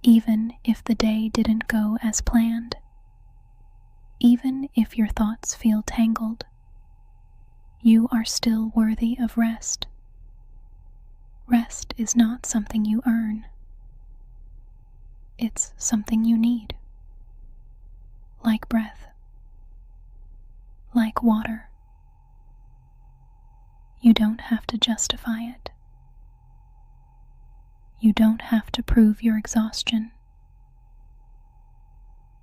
even if the day didn't go as planned, even if your thoughts feel tangled, you are still worthy of rest. Rest is not something you earn. It's something you need. Like breath. Like water. You don't have to justify it. You don't have to prove your exhaustion.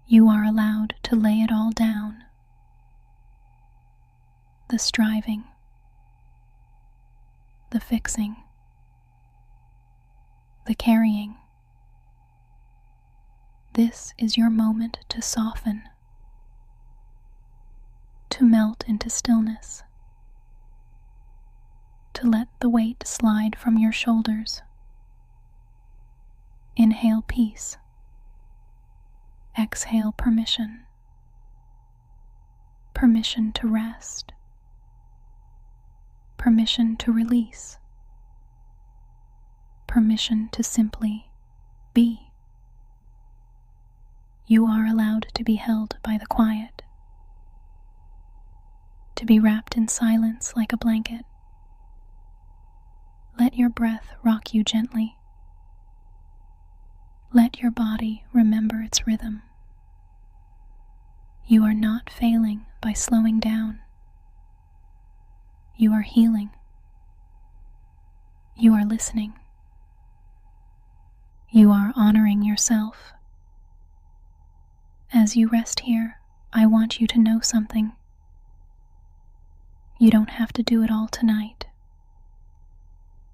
You are allowed to lay it all down. The striving. The fixing. The carrying. This is your moment to soften. To melt into stillness. To let the weight slide from your shoulders. Inhale peace. Exhale permission. Permission to rest. Permission to release. Permission to simply be. You are allowed to be held by the quiet. To be wrapped in silence like a blanket. Let your breath rock you gently. Let your body remember its rhythm. You are not failing by slowing down. You are healing. You are listening. You are honoring yourself. As you rest here, I want you to know something. You don't have to do it all tonight.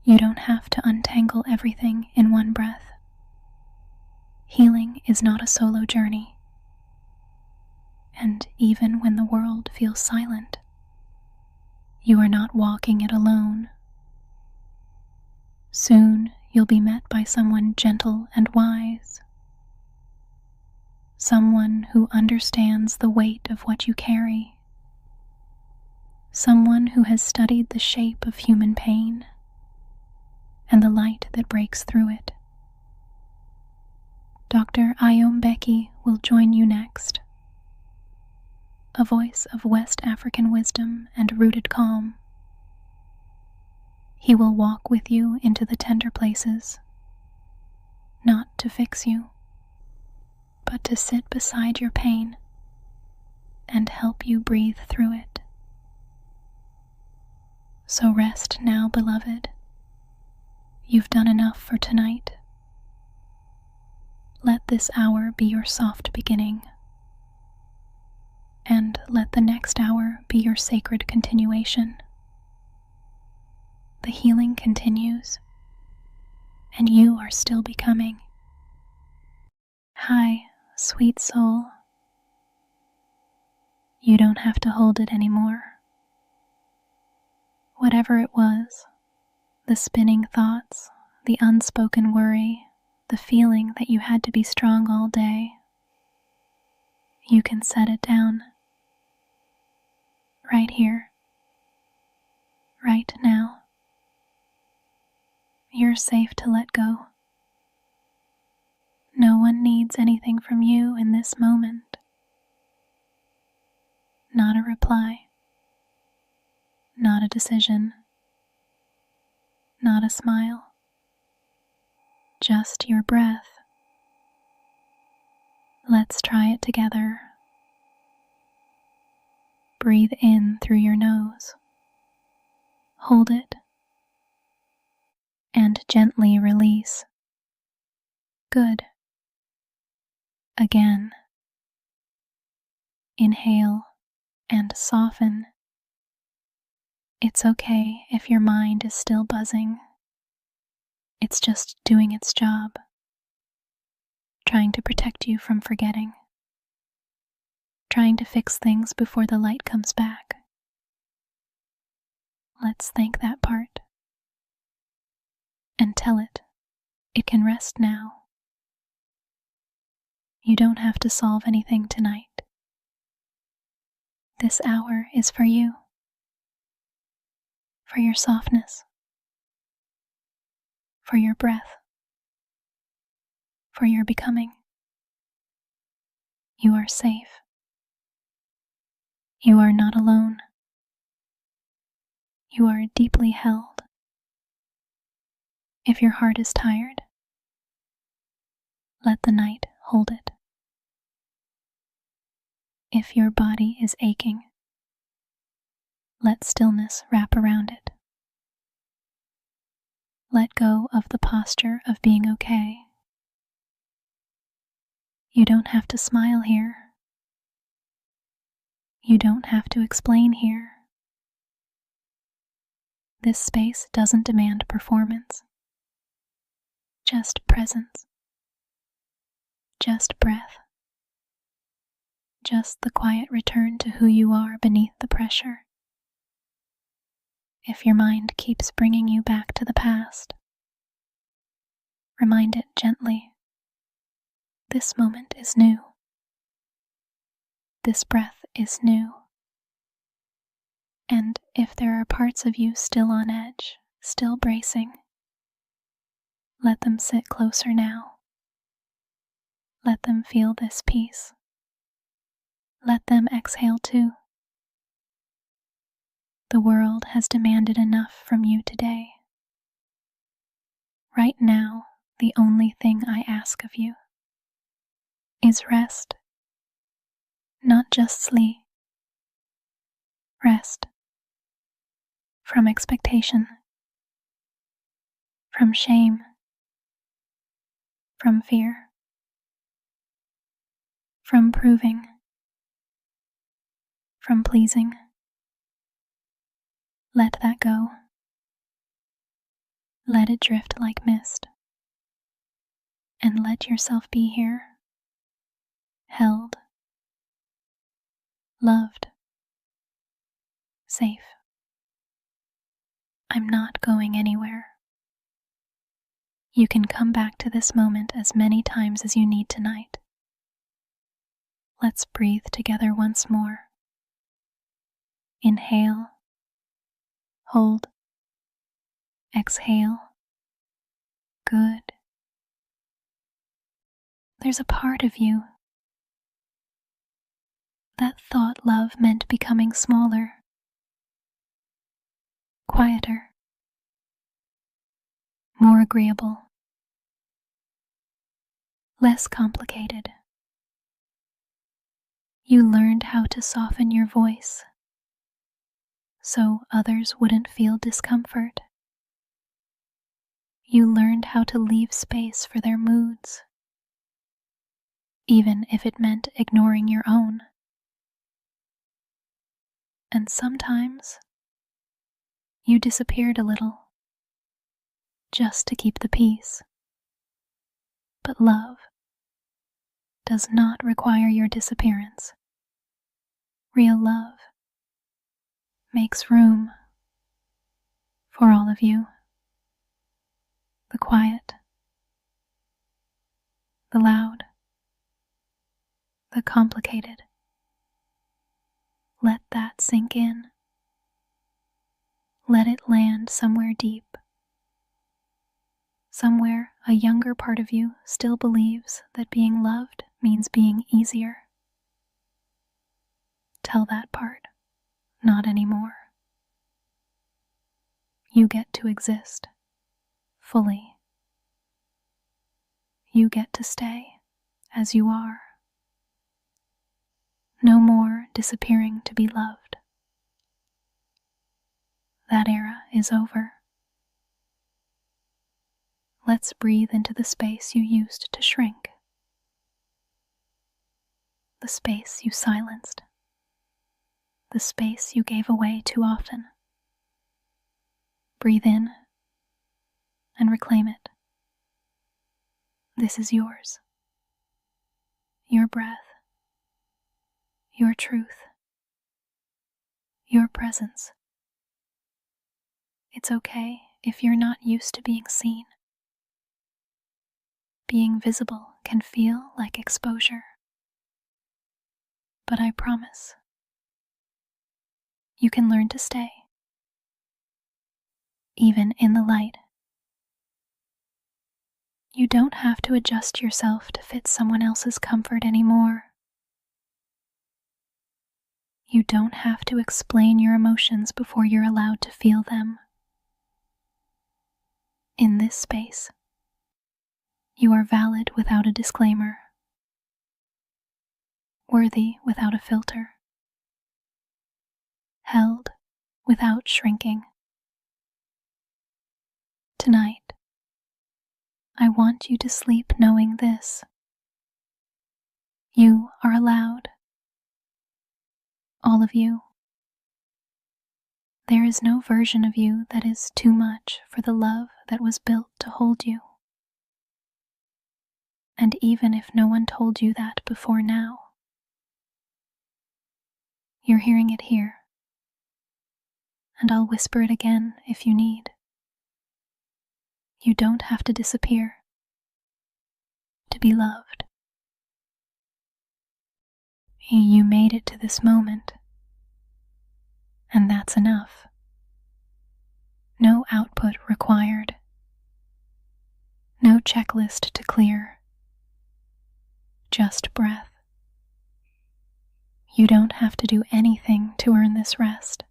You don't have to untangle everything in one breath. Healing is not a solo journey. And even when the world feels silent, you are not walking it alone. Soon you'll be met by someone gentle and wise. Someone who understands the weight of what you carry. Someone who has studied the shape of human pain and the light that breaks through it. Dr. Ayom Beki will join you next. A voice of West African wisdom and rooted calm. He will walk with you into the tender places, not to fix you, but to sit beside your pain and help you breathe through it. So rest now, beloved. You've done enough for tonight. Let this hour be your soft beginning, and let the next hour be your sacred continuation. The healing continues, and you are still becoming. Hi, sweet soul. You don't have to hold it anymore. Whatever it was, the spinning thoughts, the unspoken worry, the feeling that you had to be strong all day, you can set it down. Right here. Right now. You're safe to let go. No one needs anything from you in this moment. Not a reply. Not a decision. Not a smile. Just your breath. Let's try it together. Breathe in through your nose. Hold it. And gently release. Good. Again. Inhale and soften. It's okay if your mind is still buzzing. It's just doing its job, trying to protect you from forgetting, trying to fix things before the light comes back. Let's thank that part and tell it can rest now. You don't have to solve anything tonight. This hour is for you, for your softness, for your breath, for your becoming. You are safe. You are not alone. You are deeply held. If your heart is tired, let the night hold it. If your body is aching, let stillness wrap around it. Let go of the posture of being okay. You don't have to smile here. You don't have to explain here. This space doesn't demand performance. Just presence. Just breath. Just the quiet return to who you are beneath the pressure. If your mind keeps bringing you back to the past, remind it gently. This moment is new. This breath is new. And if there are parts of you still on edge, still bracing, let them sit closer now. Let them feel this peace. Let them exhale too. The world has demanded enough from you today. Right now, the only thing I ask of you is rest. Not just sleep. Rest. From expectation. From shame. From fear. From proving. From pleasing. Let that go. Let it drift like mist. And let yourself be here. Held. Loved. Safe. I'm not going anywhere. You can come back to this moment as many times as you need tonight. Let's breathe together once more. Inhale. Hold. Exhale. Good. There's a part of you that thought love meant becoming smaller, quieter, more agreeable, less complicated. You learned how to soften your voice so others wouldn't feel discomfort. You learned how to leave space for their moods, even if it meant ignoring your own. And sometimes you disappeared a little, just to keep the peace. But love does not require your disappearance. Real love makes room for all of you. The quiet, the loud, the complicated. Let that sink in. Let it land somewhere deep. Somewhere a younger part of you still believes that being loved means being easier. Tell that part, not anymore. You get to exist fully. You get to stay as you are. No more disappearing to be loved. That era is over. Let's breathe into the space you used to shrink. The space you silenced. The space you gave away too often. Breathe in and reclaim it. This is yours. Your breath. Your truth. Your presence. It's okay if you're not used to being seen. Being visible can feel like exposure. But I promise, you can learn to stay, even in the light. You don't have to adjust yourself to fit someone else's comfort anymore. You don't have to explain your emotions before you're allowed to feel them. In this space, you are valid without a disclaimer, worthy without a filter, held without shrinking. Tonight, I want you to sleep knowing this. You are allowed. All of you. There is no version of you that is too much for the love that was built to hold you. And even if no one told you that before now, you're hearing it here, and I'll whisper it again if you need. You don't have to disappear to be loved. You made it to this moment, and that's enough. No output required. No checklist to clear. Just breath. You don't have to do anything to earn this rest.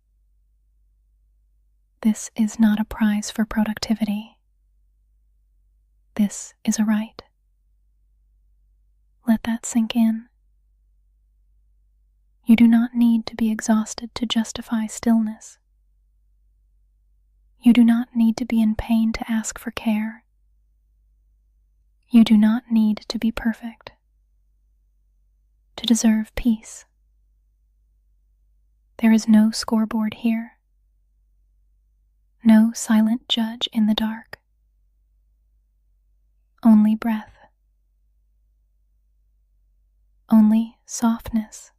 This is not a prize for productivity. This is a right. Let that sink in. You do not need to be exhausted to justify stillness. You do not need to be in pain to ask for care. You do not need to be perfect to deserve peace. There is no scoreboard here. No silent judge in the dark. Only breath. Only softness.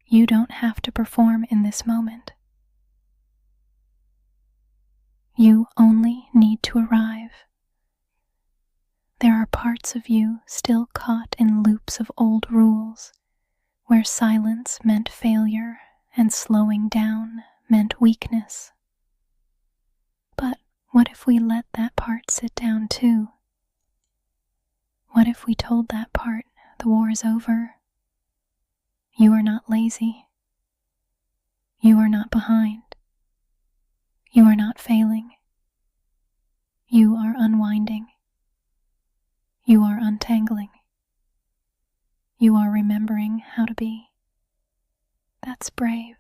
You don't have to perform in this moment. You only need to arrive. There are parts of you still caught in loops of old rules, where silence meant failure and slowing down meant weakness. But what if we let that part sit down too? What if we told that part the war is over? You are not lazy. You are not behind. You are not failing. You are unwinding. You are untangling. You are remembering how to be. That's brave.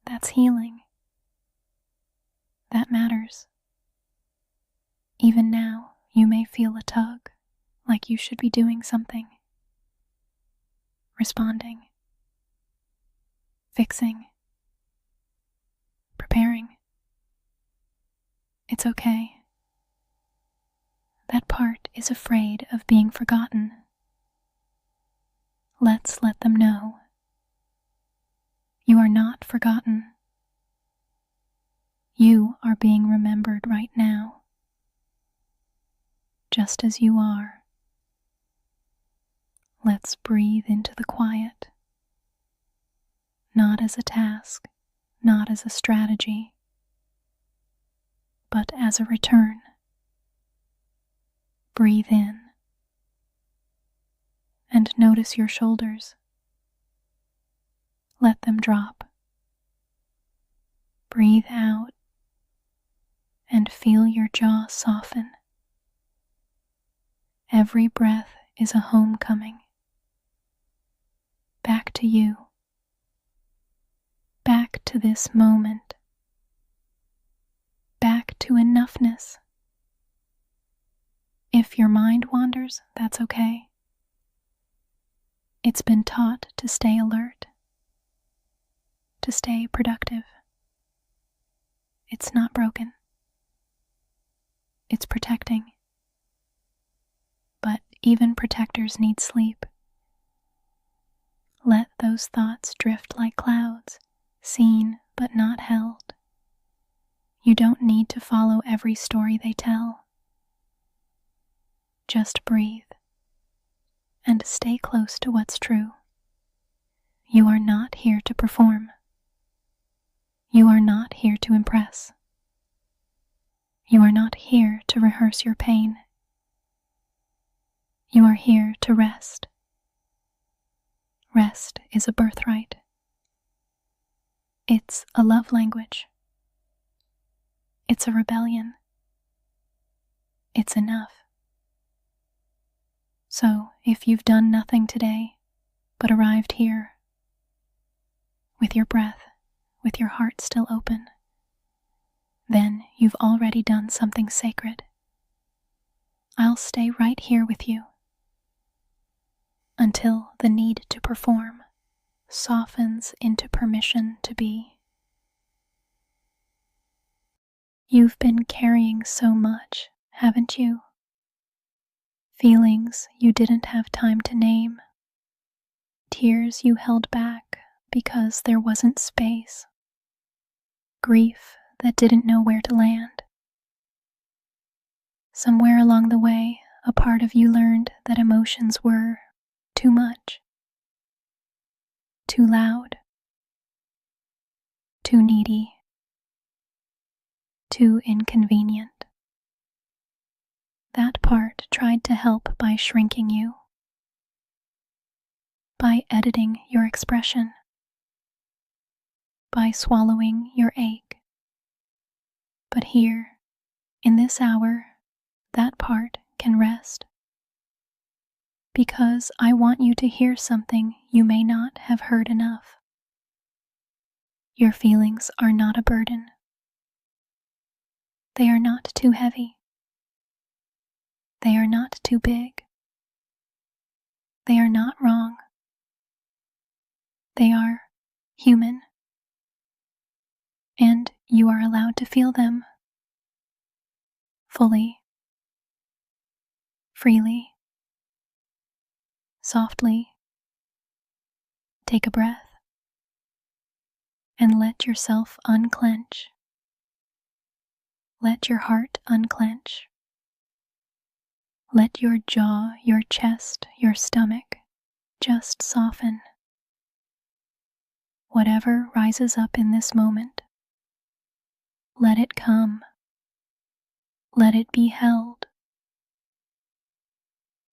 That's healing. That matters. Even now, you may feel a tug, like you should be doing something. Responding. Fixing. Preparing. It's okay. That part is afraid of being forgotten. Let's let them know. You are not forgotten. You are being remembered right now, just as you are. Let's breathe into the quiet, not as a task, not as a strategy, but as a return. Breathe in and notice your shoulders. Let them drop. Breathe out and feel your jaw soften. Every breath is a homecoming. Back to you. Back to this moment. Back to enoughness. If your mind wanders, that's okay. It's been taught to stay alert, to stay productive. It's not broken. It's protecting. But even protectors need sleep. Let those thoughts drift like clouds, seen but not held. You don't need to follow every story they tell. Just breathe and stay close to what's true. You are not here to perform. You are not here to impress. You are not here to rehearse your pain. You are here to rest. Rest is a birthright. It's a love language. It's a rebellion. It's enough. So, if you've done nothing today but arrived here, with your breath, with your heart still open, then you've already done something sacred. I'll stay right here with you until the need to perform softens into permission to be. You've been carrying so much, haven't you? Feelings you didn't have time to name, tears you held back because there wasn't space, grief that didn't know where to land. Somewhere along the way, a part of you learned that emotions were too much, too loud, too needy, too inconvenient. That part tried to help by shrinking you, by editing your expression, by swallowing your ache. But here, in this hour, that part can rest. Because I want you to hear something you may not have heard enough. Your feelings are not a burden. They are not too heavy. They are not too big. They are not wrong. They are human. And you are allowed to feel them fully, freely, softly. Take a breath and let yourself unclench. Let your heart unclench. Let your jaw, your chest, your stomach just soften. Whatever rises up in this moment, let it come. Let it be held.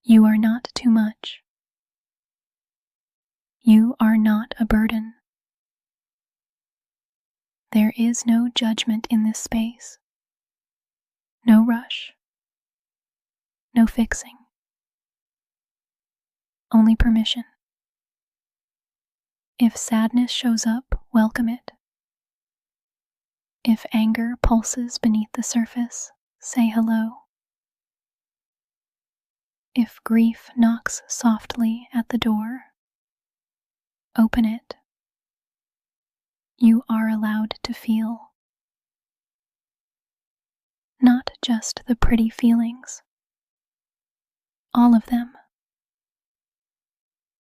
You are not too much. You are not a burden. There is no judgment in this space. No rush. No fixing. Only permission. If sadness shows up, welcome it. If anger pulses beneath the surface, say hello. If grief knocks softly at the door, open it. You are allowed to feel. Not just the pretty feelings. All of them.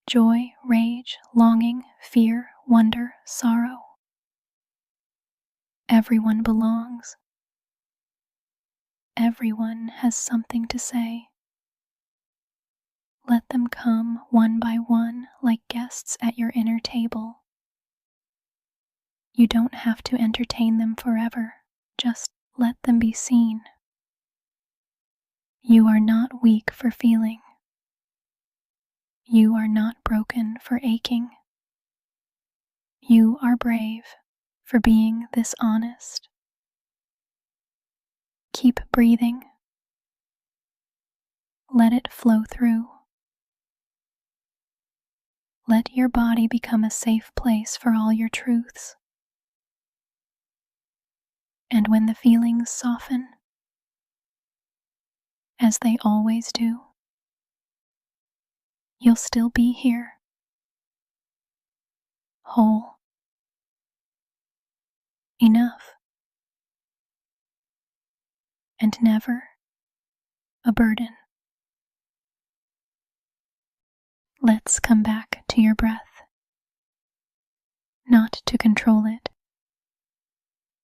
Joy, rage, longing, fear, wonder, sorrow. Everyone belongs. Everyone has something to say. Let them come one by one like guests at your inner table. You don't have to entertain them forever, just let them be seen. You are not weak for feeling. You are not broken for aching. You are brave for being this honest. Keep breathing. Let it flow through. Let your body become a safe place for all your truths. And when the feelings soften, as they always do, you'll still be here, whole, enough, and never a burden. Let's come back to your breath, not to control it,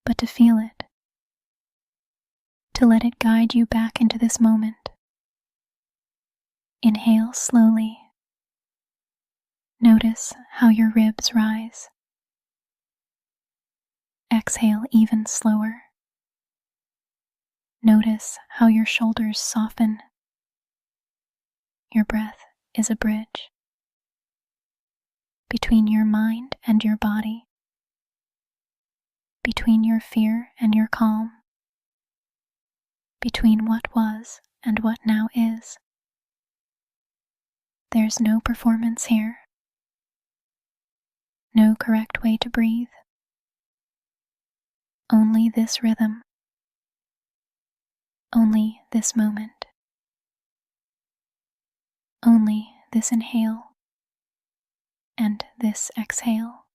but to feel it, to let it guide you back into this moment. Inhale slowly. Notice how your ribs rise. Exhale even slower. Notice how your shoulders soften. Your breath is a bridge between your mind and your body, between your fear and your calm, between what was and what now is. There's no performance here, no correct way to breathe, only this rhythm, only this moment, only this inhale and this exhale.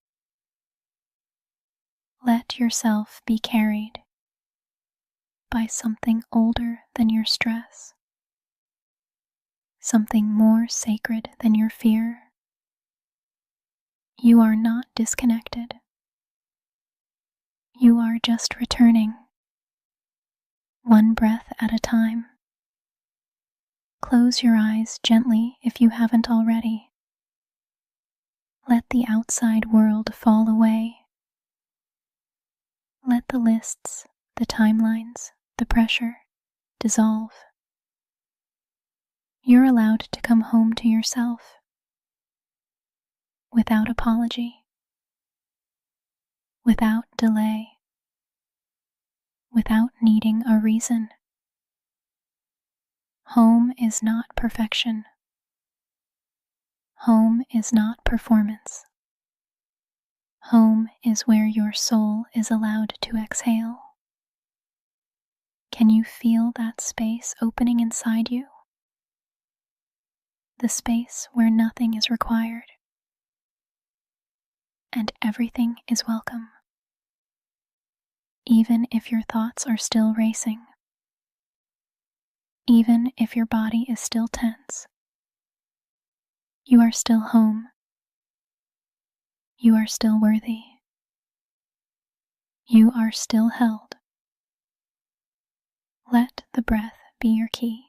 Let yourself be carried by something older than your stress, something more sacred than your fear. You are not disconnected. You are just returning, one breath at a time. Close your eyes gently if you haven't already. Let the outside world fall away. Let the lists, the timelines, the pressure dissolve. You're allowed to come home to yourself without apology, without delay, without needing a reason. Home is not perfection. Home is not performance. Home is where your soul is allowed to exhale. Can you feel that space opening inside you? The space where nothing is required and everything is welcome, even if your thoughts are still racing, even if your body is still tense. You are still home. You are still worthy. You are still held. Let the breath be your key.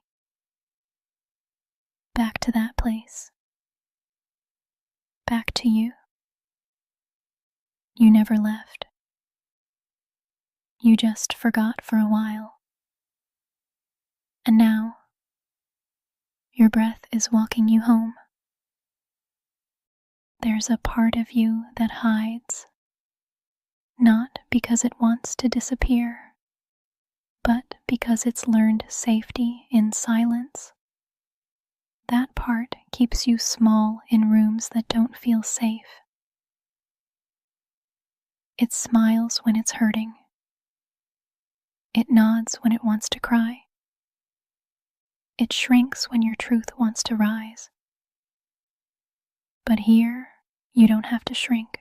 Back to that place. Back to you. You never left. You just forgot for a while. And now, your breath is walking you home. There's a part of you that hides, not because it wants to disappear, but because it's learned safety in silence. That part keeps you small in rooms that don't feel safe. It smiles when it's hurting. It nods when it wants to cry. It shrinks when your truth wants to rise. But here, you don't have to shrink.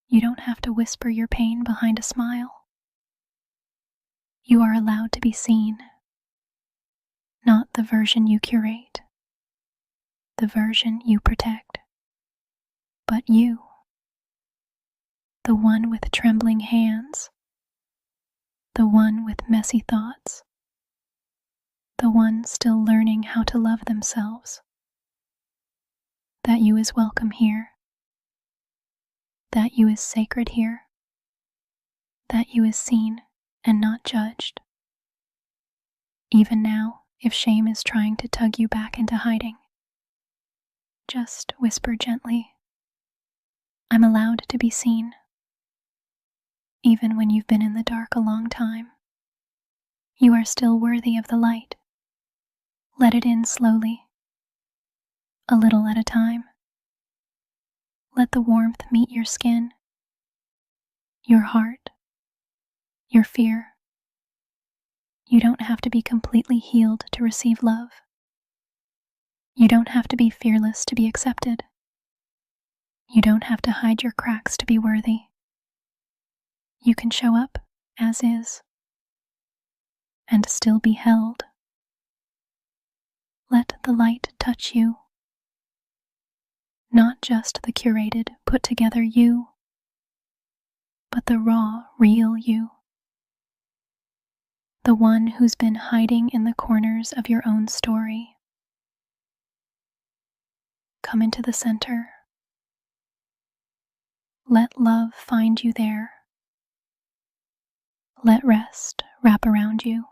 You don't have to whisper your pain behind a smile. You are allowed to be seen, not the version you curate, the version you protect, but you, the one with trembling hands, the one with messy thoughts, the one still learning how to love themselves. That you is welcome here. That you is sacred here. That you is seen and not judged. Even now, if shame is trying to tug you back into hiding, just whisper gently, I'm allowed to be seen. Even when you've been in the dark a long time, you are still worthy of the light. Let it in slowly, a little at a time. Let the warmth meet your skin, your heart, your fear. You don't have to be completely healed to receive love. You don't have to be fearless to be accepted. You don't have to hide your cracks to be worthy. You can show up as is and still be held. Let the light touch you. Not just the curated, put together you, but the raw, real you. The one who's been hiding in the corners of your own story. Come into the center. Let love find you there. Let rest wrap around you.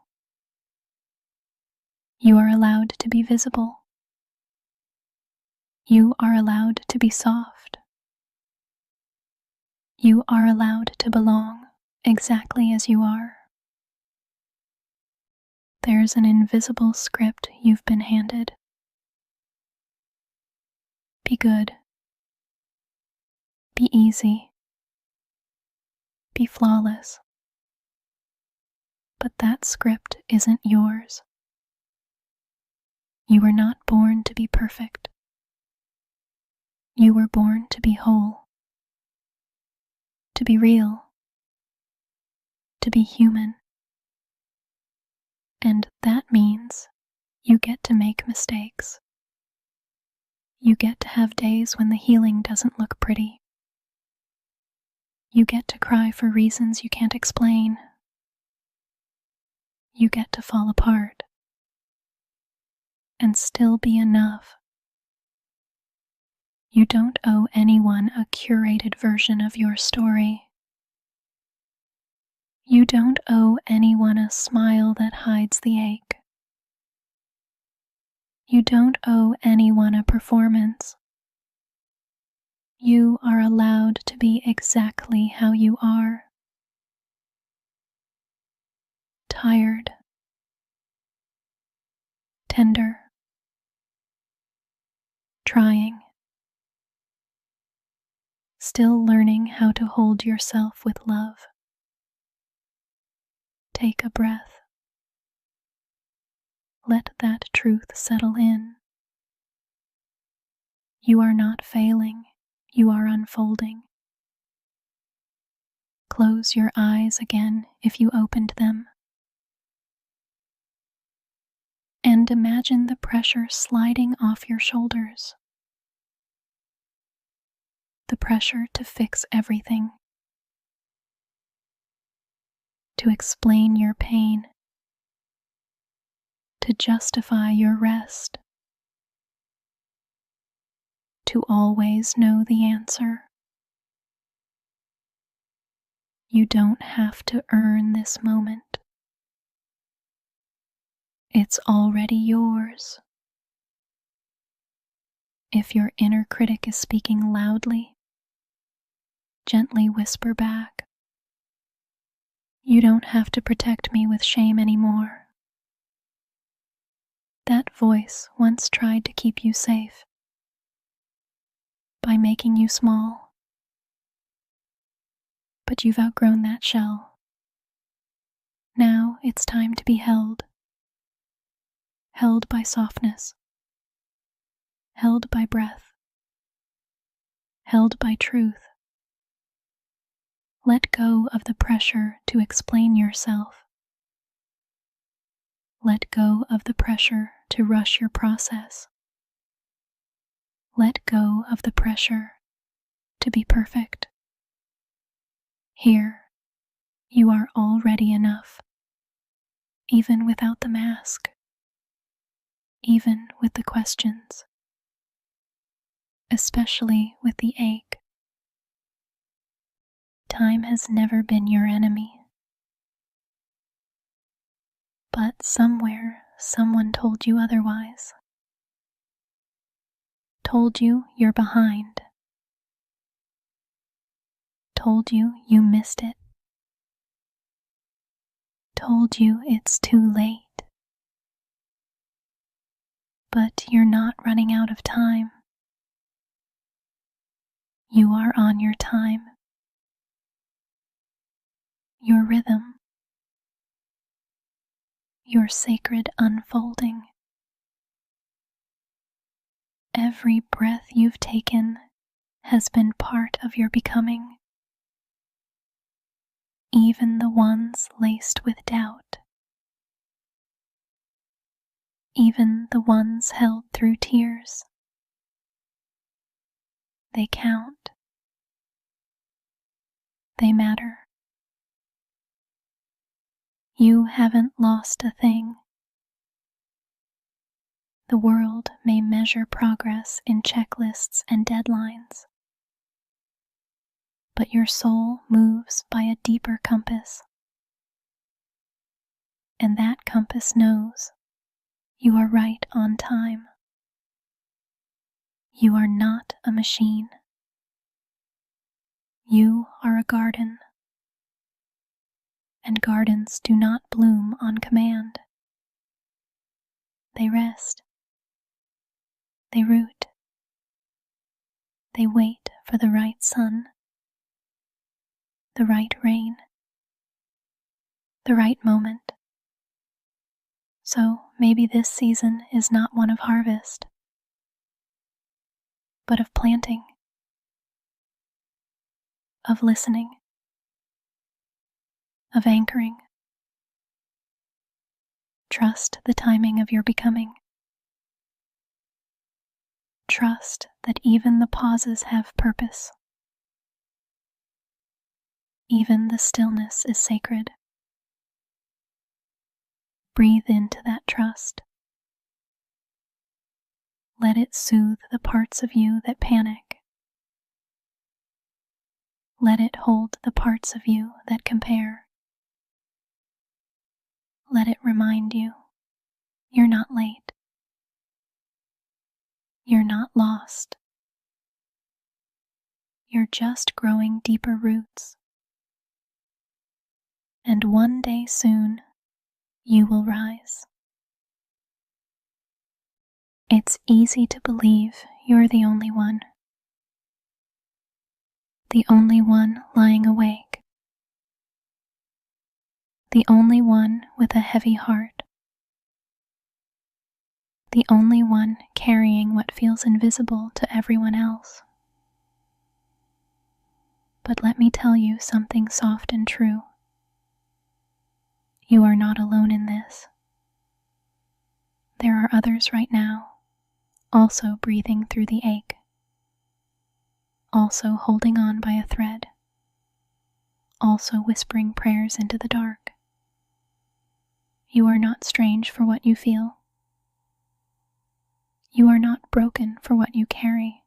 You are allowed to be visible. You are allowed to be soft. You are allowed to belong exactly as you are. There's an invisible script you've been handed. Be good. Be easy. Be flawless. But that script isn't yours. You were not born to be perfect. You were born to be whole, to be real, to be human. And that means you get to make mistakes. You get to have days when the healing doesn't look pretty. You get to cry for reasons you can't explain. You get to fall apart and still be enough. You don't owe anyone a curated version of your story. You don't owe anyone a smile that hides the ache. You don't owe anyone a performance. You are allowed to be exactly how you are. Tired, tender, trying, still learning how to hold yourself with love. Take a breath. Let that truth settle in. You are not failing, you are unfolding. Close your eyes again if you opened them. And imagine the pressure sliding off your shoulders. The pressure to fix everything. To explain your pain. To justify your rest. To always know the answer. You don't have to earn this moment. It's already yours. If your inner critic is speaking loudly, gently whisper back, "You don't have to protect me with shame anymore." That voice once tried to keep you safe by making you small. But you've outgrown that shell. Now it's time to be held. Held by softness. Held by breath. Held by truth. Let go of the pressure to explain yourself. Let go of the pressure to rush your process. Let go of the pressure to be perfect. Here, you are already enough, even without the mask, even with the questions, especially with the ache. Time has never been your enemy. But somewhere, someone told you otherwise. Told you you're behind. Told you you missed it. Told you it's too late. But you're not running out of time. You are on your time. Your rhythm. Your sacred unfolding. Every breath you've taken has been part of your becoming, even the ones laced with doubt, even the ones held through tears. They count. They matter. You haven't lost a thing. The world may measure progress in checklists and deadlines, but your soul moves by a deeper compass. and that compass knows you are right on time. You are not a machine. You are a garden, and gardens do not bloom on command. They rest. They root. They wait for the right sun, the right rain, the right moment. So maybe this season is not one of harvest, but of planting, of listening, of anchoring. Trust the timing of your becoming. Trust that even the pauses have purpose. Even the stillness is sacred. Breathe into that trust. Let it soothe the parts of you that panic. Let it hold the parts of you that compare. Let it remind you you're not late. You're not lost. You're just growing deeper roots. And one day soon, you will rise. It's easy to believe you're the only one. The only one lying awake. The only one with a heavy heart. The only one carrying what feels invisible to everyone else. But let me tell you something soft and true. You are not alone in this. There are others right now, also breathing through the ache, also holding on by a thread, also whispering prayers into the dark. You are not strange for what you feel. You are not broken for what you carry.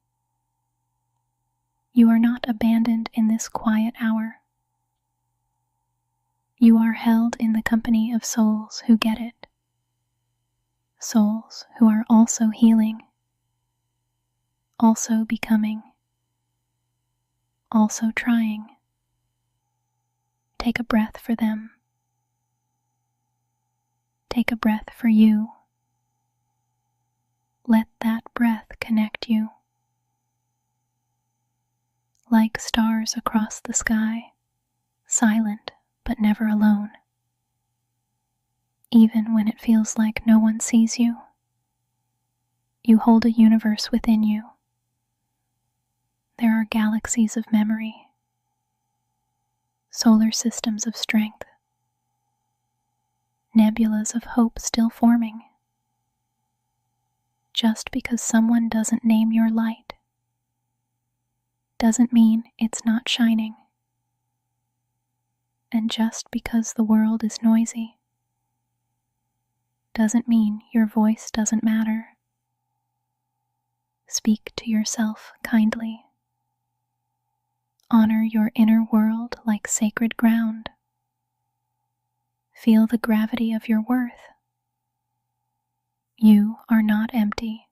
You are not abandoned in this quiet hour. You are held in the company of souls who get it. Souls who are also healing, also becoming, also trying. Take a breath for them. Take a breath for you. Let that breath connect you. Like stars across the sky, silent but never alone. Even when it feels like no one sees you, you hold a universe within you. There are galaxies of memory, solar systems of strength, nebulas of hope still forming. Just because someone doesn't name your light doesn't mean it's not shining. And just because the world is noisy doesn't mean your voice doesn't matter. Speak to yourself kindly. Honor your inner world like sacred ground. Feel the gravity of your worth. You are not empty.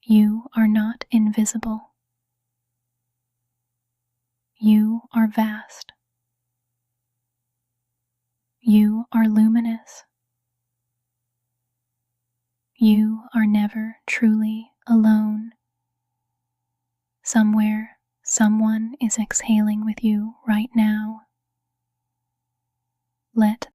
You are not invisible. You are vast. You are luminous. You are never truly alone. Somewhere, someone is exhaling with you right now. Let